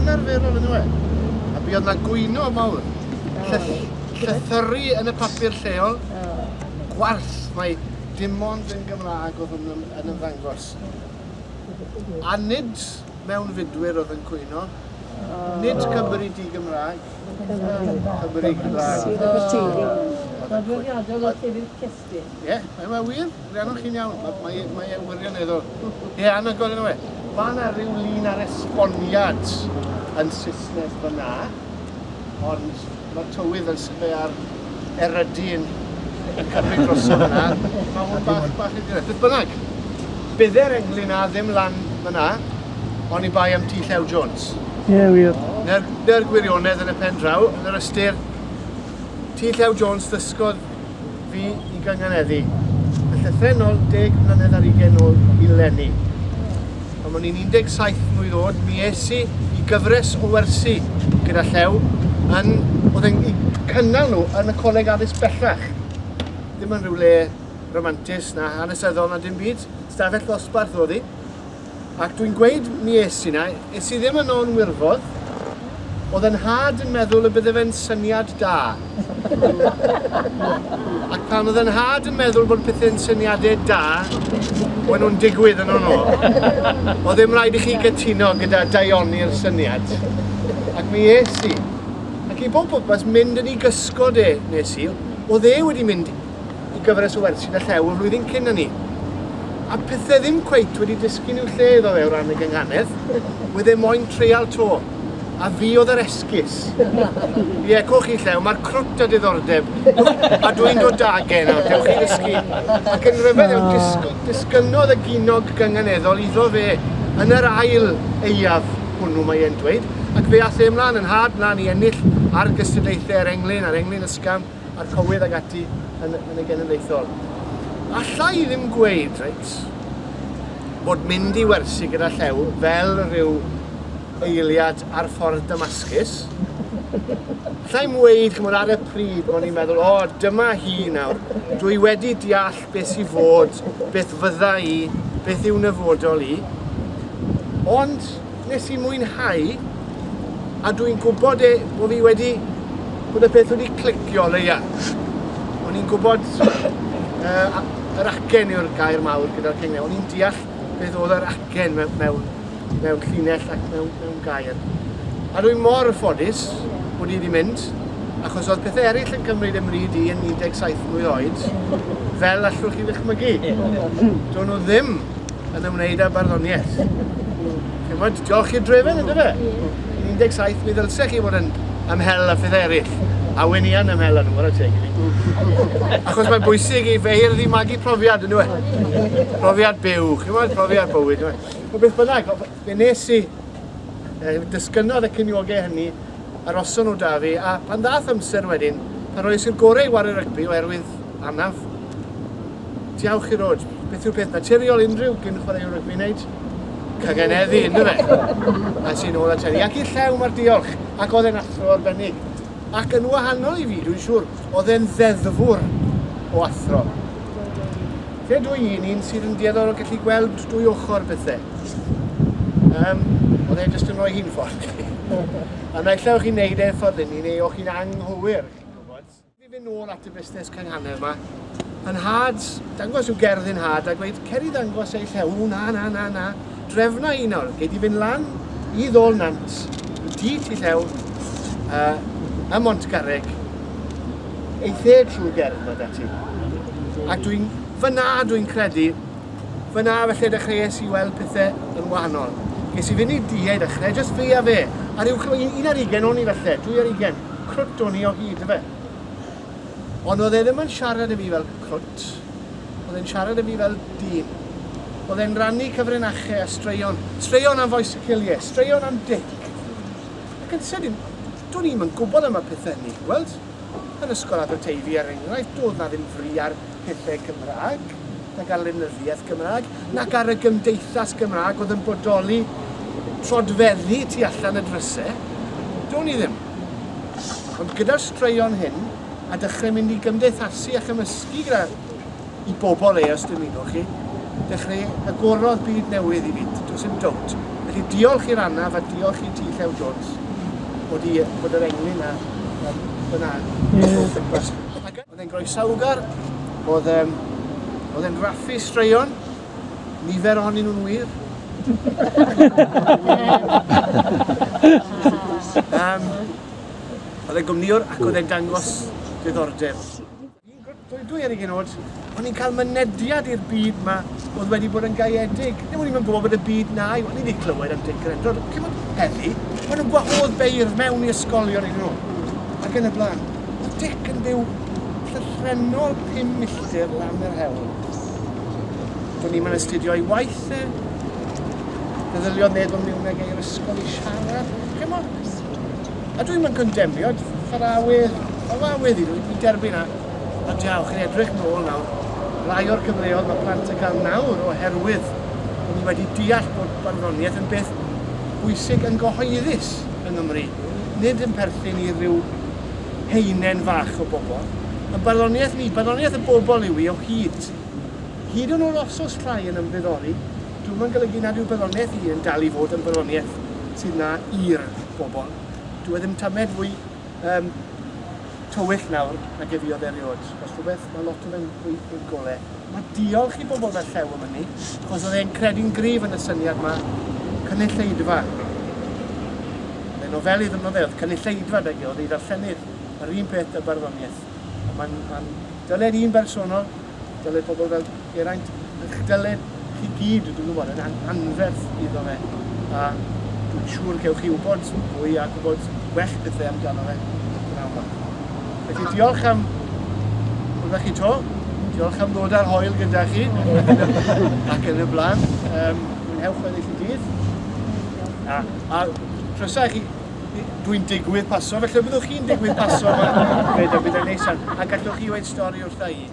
anarferol yn yw e. A bu oedd na gwyno mawr. Llythyru yn y papur lleol. Gwarth, mae dim ond yn Gymraeg oedd yn ymddangos. A nid mewn fidwyr oedd yn cwyno. Nid Cymru di-Gymraeg. Cymru Gymraeg. Nodweddiadol o teulu'r cesti. Ie, mae wir. Rhanwch chi'n iawn. Mae wirioneddol. Ie, anagol yn yw e. Mae yna rhyw lun ar esboniad yn Saesneg fyna. Ond mae'r tywydd yn sefyll ar erydu yn cymryd drosodd yna. Mae hwn bach i ddweud. Beth bynnag, bydde'r englyn na ddim lan fyna, ond i bai am T. Llew Jones. Ie, wir. Na'r gwirionedd yn y pen draw, yn yr ystyr, T. Llew Jones ddysgodd fi i gynganeddu. Y llythrenol 10 mlynedd ar 20 ôl i Lenni. Ond o'n i'n 17 mlwydd oed, mi esi i gyfres o wersi gyda Llew, oedd e'n cynnal nhw yn y coleg addysg bellach. Ddim yn rhyw le romantis na hanesyddol na dim byd, stafell ddosbarth oedd hi. Ac dwi'n gweud mi esi na, esi ddim yn o'n wirfodd, oedd yn had yn meddwl y bydde fe'n syniad da. Ac pan oedd yn had yn meddwl bod pethau'n syniadau da, when nhw'n digwydd yn o'n oedd ddim rhaid i chi gytuno gyda daioni'r syniad. Ac mi esi. Ac i bob bwrpas mynd yn ei gysgod nes i, oedd wedi mynd i gyfres o wersi na Llew y flwyddyn cyn ni. A pethau ddim cweit wedi disgyn i'w lle iddo fe o ran y gynghanedd, wedd e moyn treial to. A fi oedd yr esgus. Ie, coch chi Llew, mae'r crwt a diddordeb. A dwi'n dod dagen nawr, dewch chi ddysgu. Ac yn rhyfedd, disgynodd y ginog gynganeddol iddo fe yn yr ail eiaf hwnnw mae e'n dweud. Ac fe ath e ymlaen yn had mlaen i ennill ar gystadlaethau a'r englyn ysgam, a'r cywydd ag ati yn y genedlaethol. Alla i ddim gweud, reit, bod mynd i wersi gyda Llew fel rhyw eiliad ar ffordd Damascus. Alla i'n weid chymod ar y pryd, o'n i'n meddwl, dyma hi nawr, dwi wedi deall beth sy'n fod, beth fydda i, beth yw nyfodol i. Ond nes i mwynhau, a dwi'n gwybod bod fi wedi, bod y peth wedi clicio leia. O'n i'n gwybod yr acen yw'r gair mawr gyda'r cyngor. O'n i'n deall beth oedd yr acen mewn llinell ac mewn gair. A dwi'n mor ffodus bod i wedi mynd, achos oedd pethau eraill yn cymryd ymryd i yn 17 mlwydd oed, fel allwch chi ddychmygu. Do'n nhw ddim yn ymwneud â barddoniaeth. Diolch i'r drefen, ynddo fe? 17 mi ddylsech chi fod yn ymhel â pethau eraill. A wyn i yn ymhel â nhw, ar y teg i fi. Achos mae'n bwysig i feirdd i magu profiad, ynddo fe? Profiad byw, profiad bywyd. O beth bynnag, fe nes i dysgynodd y cyniogau hynny, aroson nhw da fi, a pan dath amser wedyn, pan roes i'r gorau i wario rygbi oherwydd anaf, diolch i'r rod, beth yw'r peth na, tiriol unrhyw gyn chwarae rygbi wneud, cyganeddu, ynddo fe? A sy'n ôl a teri. Ac i Llew mae'r diolch, ac oedd e'n athro arbennig. Ac yn wahanol i fi, dwi'n siŵr, oedd e'n ddeddfwr o athro. Fe dwi un sydd yn dieddol o gallu gweld dwy ochr bethau. Oedd e'n jyst yn rhoi hi'n ffordd. A naill lle o'ch chi'n neud e'n ffordd ni, neu o'ch chi'n anghywir. Fi fynd nôl at y busnes cynghanedd yma. Yn had, dangos yw gerdd yn had, a gweud, ceri ddangos ei Llew, na. Drefna un nawr, gei di fynd lan i ddol nant, i T. Llew, y Montgarreg, eitha trwy gerdd yma dati. Ac fyna dwi'n credu, fyna felly dechreuais i weld pethau yn wahanol. Ges i fynd i diau dechrau, jyst fi a fe. A ryw 1 ar 20 o'n i felly, 2 ar 20. Crwt o'n i o hyd, fe. Ond oedd e ddim yn siarad y fi fel crwt, oedd e'n siarad y fi fel dyn. Oedd e'n rannu cyfrinachau a straeon. Straeon am foes y ciliau, straeon am dic. Ac yn sydyn, do'n i'm yn gwybod am y pethau ni. Weld, yn ysgol Aberteifi ar enghraifft, doedd na ddim fri ar pethau Cymraeg, nag ar lenyddiaeth Cymraeg, nag ar y Cymdeithas Cymraeg oedd yn bodoli trodfeddu tu allan y drysau. Do'n i ddim. Ond gyda'r straeon hyn, a dechrau mynd i gymdeithasu a chymysgu gyda i bobl os dymunwch chi, dechrau agorodd byd newydd i fi, does dim dwt. Felly diolch i'r Anaf a diolch i ti Llew Jones bod yr englyn a fyna. Oedd e'n groesawgar, oedd e'n raffu straeon, nifer ohonyn nhw'n wir. Oedd e'n gwmniwr ac oedd e'n dangos diddordeb. Dwi ar ei genod, o'n i'n cael mynediad i'r byd yma oedd wedi bod yn gaeedig. Ddim o'n i'n gwybod bod y byd na, o'n i wedi clywed am Dic yr Endrod. Heddi, maen nhw'n gwahodd beirdd mewn i ysgolion iddyn nhw. Ac yn y blaen, oedd Dic yn byw llythrenol 5 milltir am yr hewl. Do'n ni'n mynd astudio i waith e. Meddylio'n meddwl mewn ag e'r ysgol i siarad. A dwi'n mynd condemnio, ffarwydd i dwi'n derbyn na. A diolch, yn edrych nôl nawr, rai o'r cyfleoedd mae plant yn cael nawr oherwydd bod ni wedi deall bod barddoniaeth yn beth bwysig yn gyhoeddus yng Nghymru. Nid yn perthyn i ryw heinen fach o bobl. Yn barddoniaeth ni, barddoniaeth y bobl yw i o hyd. Hyd yn o'r osos llai yn ymddiddori, dwi'n golygu nad yw barddoniaeth i yn dal i fod yn barddoniaeth sydd na i'r bobl. Dwi ddim tamed fwy tywyll nawr nag i fi oedd eriod. Os rhywbeth, mae lot o fe'n fwy golau. Mae diolch i bobl fel Llew am hynny, achos oedd e'n credu'n gryf yn y syniad yma cynulleidfa. Mae'n nofel i ddefnyddio, oedd cynulleidfa ag oedd ei ddarllenydd yr un peth y barddoniaeth. Mae'n dyled un bersonol, dyled pobl fel Geraint, dyled chi gyd, dwi'n gwybod, yn anferth iddo fe. A dwi'n siŵr gewch chi wybod fwy a gwybod well bethau amdano fe. Felly diolch am ddod chi to, diolch am ddod ar hoel gyda chi ac yn y blaen. Mwynhewch weddill i dydd. A croeso chi, dwi'n digwydd paso, felly byddwch chi'n digwydd paso yma. Bydd e'n neis, a gallwch chi weid stori wrtha i.